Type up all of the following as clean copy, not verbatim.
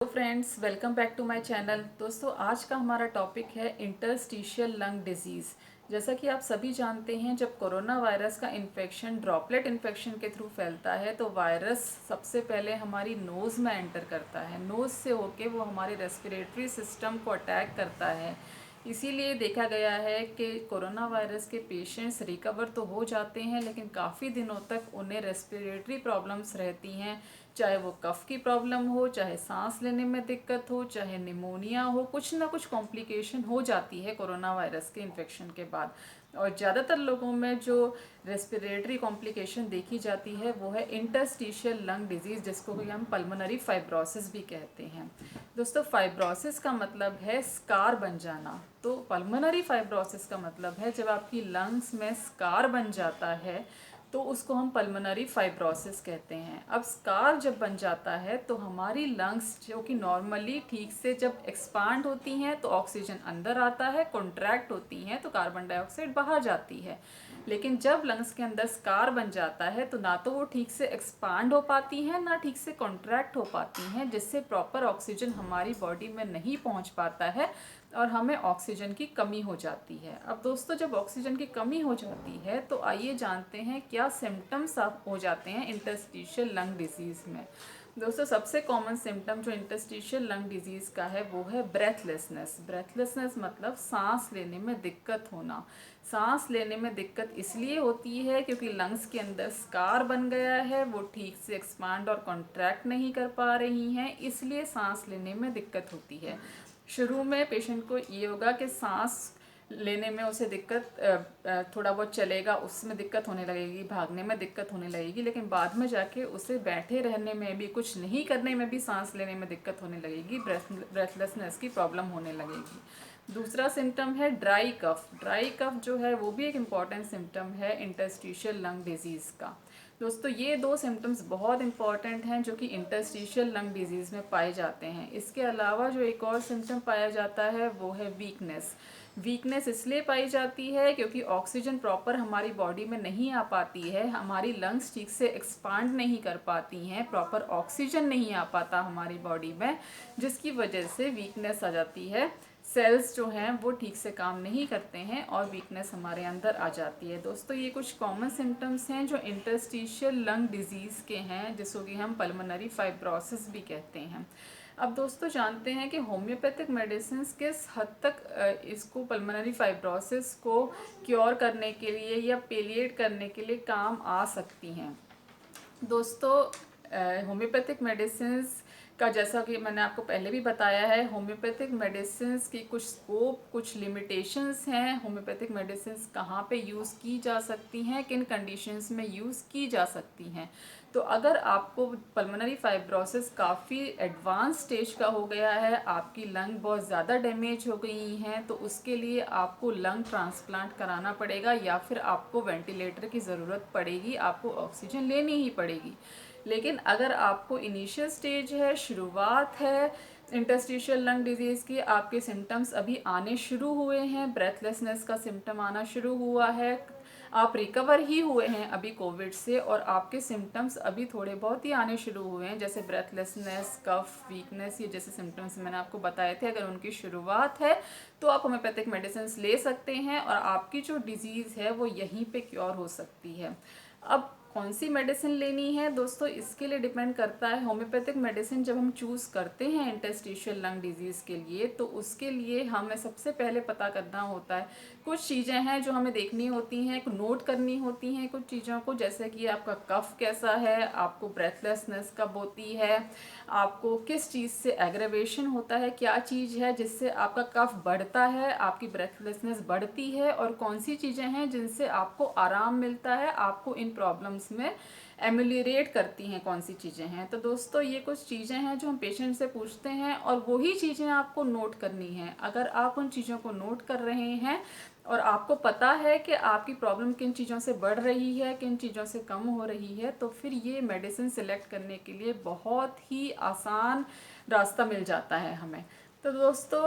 Hello friends, welcome back to my channel. दोस्तों, आज का हमारा टॉपिक है इंटरस्टिशियल लंग डिजीज़। जैसा कि आप सभी जानते हैं, जब कोरोना वायरस का इन्फेक्शन ड्रॉपलेट इन्फेक्शन के थ्रू फैलता है तो वायरस सबसे पहले हमारी नोज़ में एंटर करता है। नोज़ से होके वो हमारे रेस्पिरेटरी सिस्टम को अटैक करता है। इसीलिए देखा गया है कि कोरोना वायरस के पेशेंट्स रिकवर तो हो जाते हैं, लेकिन काफ़ी दिनों तक उन्हें रेस्पिरेटरी प्रॉब्लम्स रहती हैं। चाहे वो कफ की प्रॉब्लम हो, चाहे सांस लेने में दिक्कत हो, चाहे निमोनिया हो, कुछ ना कुछ कॉम्प्लिकेशन हो जाती है कोरोना वायरस के इन्फेक्शन के बाद। और ज़्यादातर लोगों में जो रेस्पिरेटरी कॉम्प्लिकेशन देखी जाती है वो है इंटरस्टिशियल लंग डिजीज़, जिसको कि हम पल्मोनरी फाइब्रोसिस भी कहते हैं। दोस्तों, फाइब्रोसिस का मतलब है स्कार बन जाना। तो पल्मोनरी फाइब्रोसिस का मतलब है जब आपकी लंग्स में स्कार बन जाता है तो उसको हम पल्मोनरी फाइब्रोसिस कहते हैं। अब स्कार जब बन जाता है तो हमारी लंग्स जो कि नॉर्मली ठीक से जब एक्सपांड होती हैं तो ऑक्सीजन अंदर आता है, कॉन्ट्रैक्ट होती हैं तो कार्बन डाइऑक्साइड बाहर जाती है। लेकिन जब लंग्स के अंदर स्कार बन जाता है तो ना तो वो ठीक से एक्सपांड हो पाती हैं, ना ठीक से कॉन्ट्रैक्ट हो पाती हैं, जिससे प्रॉपर ऑक्सीजन हमारी बॉडी में नहीं पहुंच पाता है और हमें ऑक्सीजन की कमी हो जाती है। अब दोस्तों, जब ऑक्सीजन की कमी हो जाती है तो आइए जानते हैं क्या सिम्टम्स आप हो जाते हैं इंटरस्टिशियल लंग डिजीज़ में। दोस्तों, सबसे कॉमन सिम्टम जो इंटरस्टिशियल लंग डिजीज़ का है वो है ब्रेथलेसनेस। ब्रेथलेसनेस मतलब सांस लेने में दिक्कत होना। सांस लेने में दिक्कत इसलिए होती है क्योंकि लंग्स के अंदर स्कार बन गया है, वो ठीक से एक्सपांड और कॉन्ट्रैक्ट नहीं कर पा रही हैं, इसलिए सांस लेने में दिक्कत होती है। शुरू में पेशेंट को ये होगा कि सांस लेने में उसे दिक्कत, थोड़ा बहुत चलेगा उसमें दिक्कत होने लगेगी, भागने में दिक्कत होने लगेगी, लेकिन बाद में जाके उसे बैठे रहने में भी, कुछ नहीं करने में भी सांस लेने में दिक्कत होने लगेगी, ब्रेथलेसनेस की प्रॉब्लम होने लगेगी। दूसरा सिम्टम है ड्राई कफ। ड्राई कफ जो है वो भी एक इम्पॉर्टेंट सिम्टम है इंटरस्टिशियल लंग डिजीज़ का। दोस्तों, ये दो सिम्टम्स बहुत इंपॉर्टेंट हैं जो कि इंटरस्टिशियल लंग डिजीज़ में पाए जाते हैं। इसके अलावा जो एक और सिम्टम पाया जाता है वो है वीकनेस। वीकनेस इसलिए पाई जाती है क्योंकि ऑक्सीजन प्रॉपर हमारी बॉडी में नहीं आ पाती है, हमारी लंग्स ठीक से एक्सपांड नहीं कर पाती हैं, प्रॉपर ऑक्सीजन नहीं आ पाता हमारी बॉडी में, जिसकी वजह से वीकनेस आ जाती है। सेल्स जो हैं वो ठीक से काम नहीं करते हैं और वीकनेस हमारे अंदर आ जाती है। दोस्तों, ये कुछ कॉमन सिम्टम्स हैं जो इंटरस्टिशियल लंग डिजीज़ के हैं, जिसको कि हम पल्मोनरी फाइब्रोसिस भी कहते हैं। अब दोस्तों, जानते हैं कि होम्योपैथिक मेडिसिन किस हद तक इसको पल्मोनरी फाइब्रोसिस को क्योर करने के लिए या पेलिएट करने के लिए काम आ सकती हैं। दोस्तों, होम्योपैथिक मेडिसिन्स का, जैसा कि मैंने आपको पहले भी बताया है, होम्योपैथिक मेडिसिन्स की कुछ स्कोप, कुछ लिमिटेशंस हैं। होम्योपैथिक मेडिसिन्स कहाँ पे यूज़ की जा सकती हैं, किन कंडीशंस में यूज़ की जा सकती हैं। तो अगर आपको पल्मोनरी फाइब्रोसिस काफ़ी एडवांस स्टेज का हो गया है, आपकी लंग बहुत ज़्यादा डैमेज हो गई हैं, तो उसके लिए आपको लंग ट्रांसप्लांट कराना पड़ेगा या फिर आपको वेंटिलेटर की ज़रूरत पड़ेगी, आपको ऑक्सीजन लेनी ही पड़ेगी। लेकिन अगर आपको इनिशियल स्टेज है, शुरुआत है इंटरस्टिशियल लंग डिजीज़ की, आपके सिम्टम्स अभी आने शुरू हुए हैं, ब्रेथलेसनेस का सिम्टम आना शुरू हुआ है, आप रिकवर ही हुए हैं अभी कोविड से और आपके सिम्टम्स अभी थोड़े बहुत ही आने शुरू हुए हैं, जैसे ब्रेथलेसनेस, कफ, वीकनेस, ये जैसे सिम्टम्स मैंने आपको बताए थे, अगर उनकी शुरुआत है तो आप होम्योपैथिक मेडिसिन ले सकते हैं और आपकी जो डिजीज़ है वो यहीं पे क्योर हो सकती है। अब कौन सी मेडिसिन लेनी है दोस्तों, इसके लिए डिपेंड करता है। होम्योपैथिक मेडिसिन जब हम चूज़ करते हैं इंटरस्टिशियल लंग डिजीज़ के लिए, तो उसके लिए हमें सबसे पहले पता करना होता है, कुछ चीज़ें हैं जो हमें देखनी होती हैं, नोट करनी होती हैं कुछ चीज़ों को, जैसे कि आपका कफ कैसा है, आपको ब्रेथलेसनेस कब होती है, आपको किस चीज़ से एग्रेवेशन होता है, क्या चीज़ है जिससे आपका कफ बढ़ता है, आपकी ब्रेथलेसनेस बढ़ती है, और कौन सी चीज़ें हैं जिनसे आपको आराम मिलता है, आपको इन प्रॉब्लम्स में एम्यूलिएट करती हैं, कौन सी चीज़ें हैं। तो दोस्तों, ये कुछ चीज़ें हैं जो हम पेशेंट से पूछते हैं और वही चीज़ें आपको नोट करनी हैं। अगर आप उन चीज़ों को नोट कर रहे हैं और आपको पता है कि आपकी प्रॉब्लम किन चीज़ों से बढ़ रही है, किन चीज़ों से कम हो रही है, तो फिर ये मेडिसिन सिलेक्ट करने के लिए बहुत ही आसान रास्ता मिल जाता है हमें। तो दोस्तों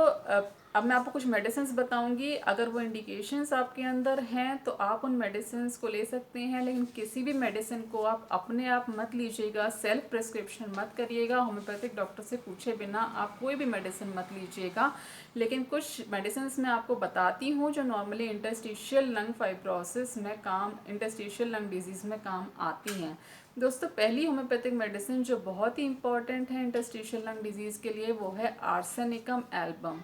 अब मैं आपको कुछ मेडिसिन्स बताऊंगी। अगर वो इंडिकेशंस आपके अंदर हैं तो आप उन मेडिसिन्स को ले सकते हैं, लेकिन किसी भी मेडिसिन को आप अपने आप मत लीजिएगा, सेल्फ प्रिस्क्रिप्शन मत करिएगा। होम्योपैथिक डॉक्टर से पूछे बिना आप कोई भी मेडिसिन मत लीजिएगा। लेकिन कुछ मेडिसिन्स मैं आपको बताती हूँ जो नॉर्मली इंटरस्टिशियल लंग फाइब्रोसिस में काम, इंटरस्टिशियल लंग डिजीज़ में काम आती हैं। दोस्तों पहली होम्योपैथिक मेडिसिन जो बहुत ही इंपॉर्टेंट है इंटरस्टिशियल लंग डिजीज़ के लिए वो है आर्सेनिकम एल्बम।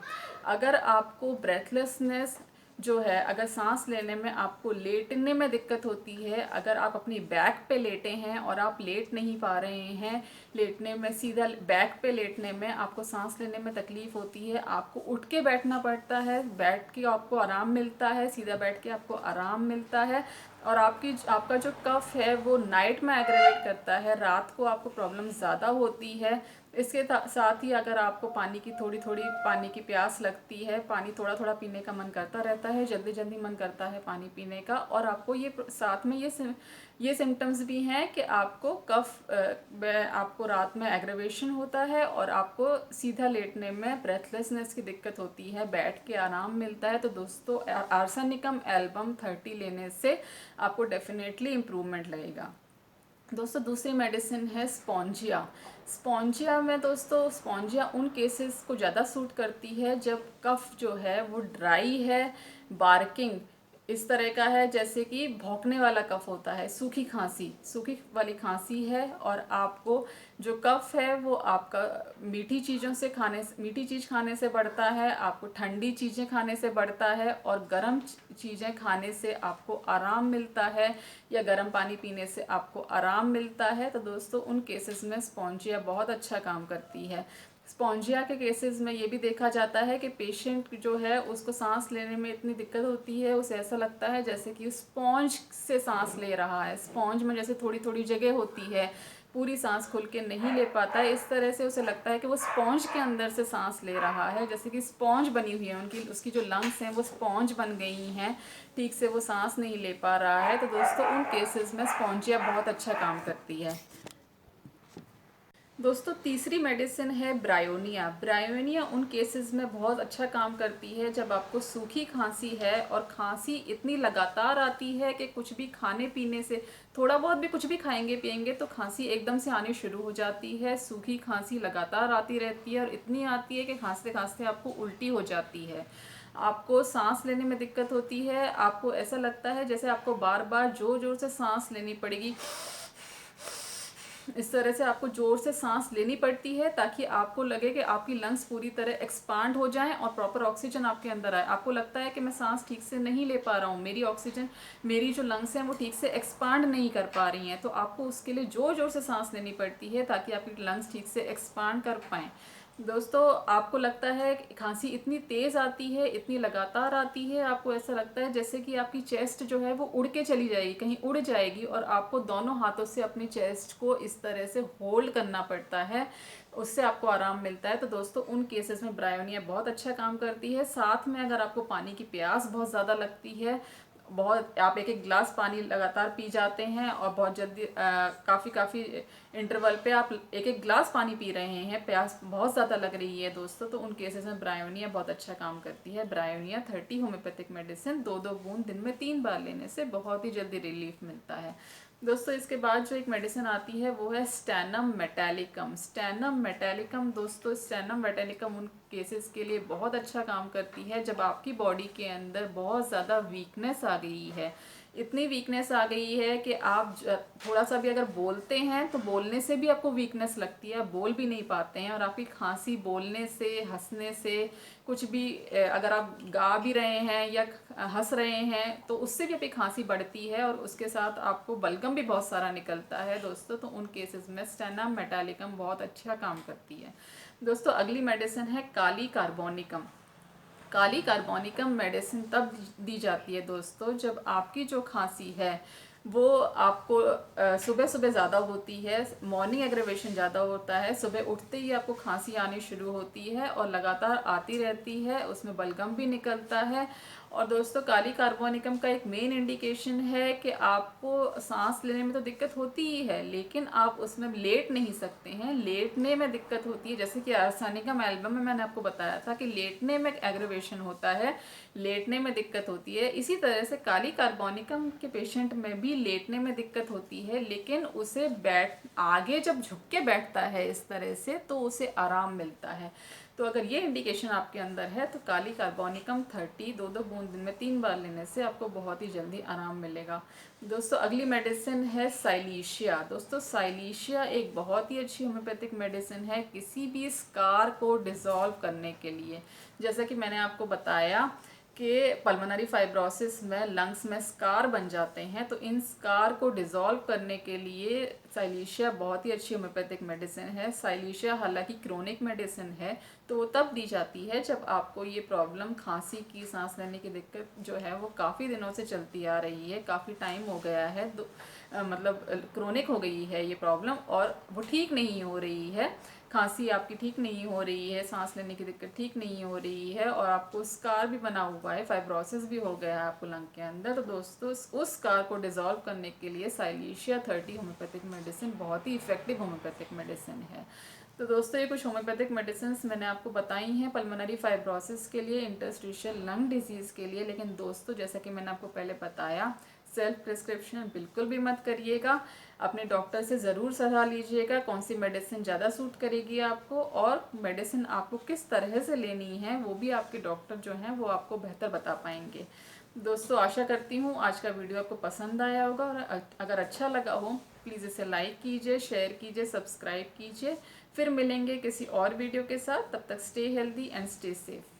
अगर आपको ब्रेथलेसनेस जो है, अगर सांस लेने में आपको लेटने में दिक्कत होती है, अगर आप अपनी बैक पे लेटे हैं और आप लेट नहीं पा रहे हैं, लेटने में सीधा बैक पे लेटने में आपको सांस लेने में तकलीफ होती है, आपको उठ के बैठना पड़ता है, बैठ के आपको आराम मिलता है, सीधा बैठ के आपको आराम मिलता है, और आपका जो कफ है वो नाइट में एग्रेवेट करता है, रात को आपको प्रॉब्लम ज़्यादा होती है। इसके साथ ही अगर आपको पानी की थोड़ी थोड़ी पानी की प्यास लगती है, पानी थोड़ा थोड़ा पीने का मन करता रहता है, जल्दी जल्दी मन करता है पानी पीने का, और आपको ये साथ में ये सिम्टम्स भी हैं कि आपको आपको रात में एग्रेवेशन होता है और आपको सीधा लेटने में ब्रेथलेसनेस की दिक्कत होती है, बैठ के आराम मिलता है। तो दोस्तों आर्सेनिकम एल्बम 30 लेने से आपको डेफिनेटली इम्प्रूवमेंट लगेगा। दोस्तों दूसरी मेडिसिन है स्पॉन्जिया। स्पॉन्जिया में दोस्तों, स्पॉन्जिया उन केसेस को ज़्यादा सूट करती है जब कफ जो है वो ड्राई है, बार्किंग इस तरह का है, जैसे कि भौंकने वाला कफ होता है, सूखी वाली खांसी है, और आपको जो कफ है वो आपका मीठी चीज़ खाने से बढ़ता है, आपको ठंडी चीज़ें खाने से बढ़ता है, और गर्म चीज़ें खाने से आपको आराम मिलता है, या गर्म पानी पीने से आपको आराम मिलता है। तो दोस्तों उन केसेस में स्पॉन्जिया बहुत अच्छा काम करती है। स्पॉन्जिया के केसेस में ये भी देखा जाता है कि पेशेंट जो है उसको सांस लेने में इतनी दिक्कत होती है, उसे ऐसा लगता है जैसे कि स्पॉन्ज से सांस ले रहा है, स्पॉन्ज में जैसे थोड़ी थोड़ी जगह होती है, पूरी सांस खुल के नहीं ले पाता है, इस तरह से उसे लगता है कि वो स्पॉन्ज के अंदर से सांस ले रहा है, जैसे कि स्पॉन्ज बनी हुई है, उसकी जो लंग्स हैं वो स्पॉन्ज बन गई हैं, ठीक से वो सांस नहीं ले पा रहा है। तो दोस्तों उन केसेस में स्पॉन्जिया बहुत अच्छा काम करती है। दोस्तों तीसरी मेडिसिन है ब्रायोनिया। ब्रायोनिया उन केसेस में बहुत अच्छा काम करती है जब आपको सूखी खांसी है और खांसी इतनी लगातार आती है कि कुछ भी खाने पीने से, थोड़ा बहुत भी कुछ भी खाएंगे पिएंगे तो खांसी एकदम से आनी शुरू हो जाती है। सूखी खांसी लगातार आती रहती है और इतनी आती है कि खांसते खांसते आपको उल्टी हो जाती है, आपको सांस लेने में दिक्कत होती है, आपको ऐसा लगता है जैसे आपको बार बार जोर जोर से सांस लेनी पड़ेगी, इस तरह से आपको जोर से सांस लेनी पड़ती है ताकि आपको लगे कि आपकी लंग्स पूरी तरह एक्सपांड हो जाएं और प्रॉपर ऑक्सीजन आपके अंदर आए। आपको लगता है कि मैं सांस ठीक से नहीं ले पा रहा हूँ, मेरी जो लंग्स हैं वो ठीक से एक्सपांड नहीं कर पा रही हैं, तो आपको उसके लिए जोर जोर से सांस लेनी पड़ती है ताकि आपकी लंग्स ठीक से एक्सपांड कर पाएँ। दोस्तों आपको लगता है कि खांसी इतनी तेज़ आती है, इतनी लगातार आती है, आपको ऐसा लगता है जैसे कि आपकी चेस्ट जो है वो उड़ के चली जाएगी, कहीं उड़ जाएगी, और आपको दोनों हाथों से अपनी चेस्ट को इस तरह से होल्ड करना पड़ता है, उससे आपको आराम मिलता है। तो दोस्तों उन केसेस में ब्रायोनिया बहुत अच्छा काम करती है। साथ में अगर आपको पानी की प्यास बहुत ज़्यादा लगती है, बहुत आप एक एक गिलास पानी लगातार पी जाते हैं और बहुत जल्दी काफ़ी इंटरवल पे आप एक एक गिलास पानी पी रहे हैं, प्यास बहुत ज़्यादा लग रही है दोस्तों, तो उन केसेस में ब्रायोनिया बहुत अच्छा काम करती है। ब्रायोनिया 30 होम्योपैथिक मेडिसिन 2-2 बूंद दिन में 3 बार लेने से बहुत ही जल्दी रिलीफ मिलता है। दोस्तों इसके बाद जो एक मेडिसिन आती है वो है स्टैनम मेटालिकम। स्टैनम मेटालिकम दोस्तों, स्टैनम मेटालिकम उन केसेस के लिए बहुत अच्छा काम करती है जब आपकी बॉडी के अंदर बहुत ज़्यादा वीकनेस आ गई है, इतनी वीकनेस आ गई है कि आप थोड़ा सा भी अगर बोलते हैं तो बोलने से भी आपको वीकनेस लगती है, बोल भी नहीं पाते हैं, और आपकी खांसी बोलने से, हंसने से, कुछ भी अगर आप गा भी रहे हैं या हंस रहे हैं तो उससे भी आपकी खांसी बढ़ती है और उसके साथ आपको बलगम भी बहुत सारा निकलता है दोस्तों, तो उन केसेस में स्टेनम मेटालिकम बहुत अच्छा काम करती है। दोस्तों अगली मेडिसिन है काली कार्बोनिकम। काली कार्बोनिकम मेडिसिन तब दी जाती है दोस्तों जब आपकी जो खांसी है वो आपको सुबह सुबह ज़्यादा होती है, मॉर्निंग एग्रेवेशन ज़्यादा होता है, सुबह उठते ही आपको खांसी आनी शुरू होती है और लगातार आती रहती है, उसमें बलगम भी निकलता है। और दोस्तों, काली कार्बोनिकम का एक मेन इंडिकेशन है कि आपको सांस लेने में तो दिक्कत होती ही है, लेकिन आप उसमें लेट नहीं सकते हैं, लेटने में दिक्कत होती है। जैसे कि आर्सेनिकम एल्बम में मैंने आपको बताया था कि लेटने में एग्रेवेशन होता है, लेटने में दिक्कत होती है। इसी तरह से काली कार्बोनिकम के पेशेंट में भी लेटने में दिक्कत होती है, लेकिन उसे बैठ आगे जब झुक के बैठता है इस तरह से तो उसे आराम मिलता है। तो अगर ये इंडिकेशन आपके अंदर है तो काली कार्बोनिकम 30 दो दो बूंद दिन में 3 बार लेने से आपको बहुत ही जल्दी आराम मिलेगा। दोस्तों, अगली मेडिसिन है साइलीशिया। दोस्तों, साइलीशिया एक बहुत ही अच्छी होम्योपैथिक मेडिसिन है किसी भी स्कार को डिसॉल्व करने के लिए। जैसा कि मैंने आपको बताया कि पल्मोनरी फाइब्रोसिस में लंग्स में स्कार बन जाते हैं, तो इन स्कार को डिसॉल्व करने के लिए साइलीशिया बहुत ही अच्छी होम्योपैथिक मेडिसिन है। साइलीशिया हालांकि क्रोनिक मेडिसिन है, तो वो तब दी जाती है जब आपको ये प्रॉब्लम खांसी की, सांस लेने की दिक्कत जो है वो काफ़ी दिनों से चलती आ रही है, काफ़ी टाइम हो गया है, मतलब क्रोनिक हो गई है ये प्रॉब्लम और वो ठीक नहीं हो रही है। खांसी आपकी ठीक नहीं हो रही है, सांस लेने की दिक्कत ठीक नहीं हो रही है और आपको स्कार भी बना हुआ है, फाइब्रोसिस भी हो गया है आपको लंग के अंदर। तो दोस्तों, उस स्कार को डिसॉल्व करने के लिए साइलीशिया 30 होम्योपैथिक मेडिसिन बहुत ही इफेक्टिव होम्योपैथिक मेडिसिन है। तो दोस्तों, ये कुछ होम्योपैथिक मेडिसिन मैंने आपको बताई हैं पल्मोनरी फाइब्रोसिस के लिए, इंटरस्टिशियल लंग डिजीज़ के लिए। लेकिन दोस्तों, जैसा कि मैंने आपको पहले बताया, सेल्फ प्रिस्क्रिप्शन बिल्कुल भी मत करिएगा। अपने डॉक्टर से ज़रूर सलाह लीजिएगा कौन सी मेडिसिन ज़्यादा सूट करेगी आपको, और मेडिसिन आपको किस तरह से लेनी है वो भी आपके डॉक्टर जो हैं वो आपको बेहतर बता पाएंगे। दोस्तों, आशा करती हूँ आज का वीडियो आपको पसंद आया होगा, और अगर अच्छा लगा हो प्लीज़ इसे लाइक कीजिए, शेयर कीजिए, सब्सक्राइब कीजिए। फिर मिलेंगे किसी और वीडियो के साथ, तब तक stay healthy and stay safe.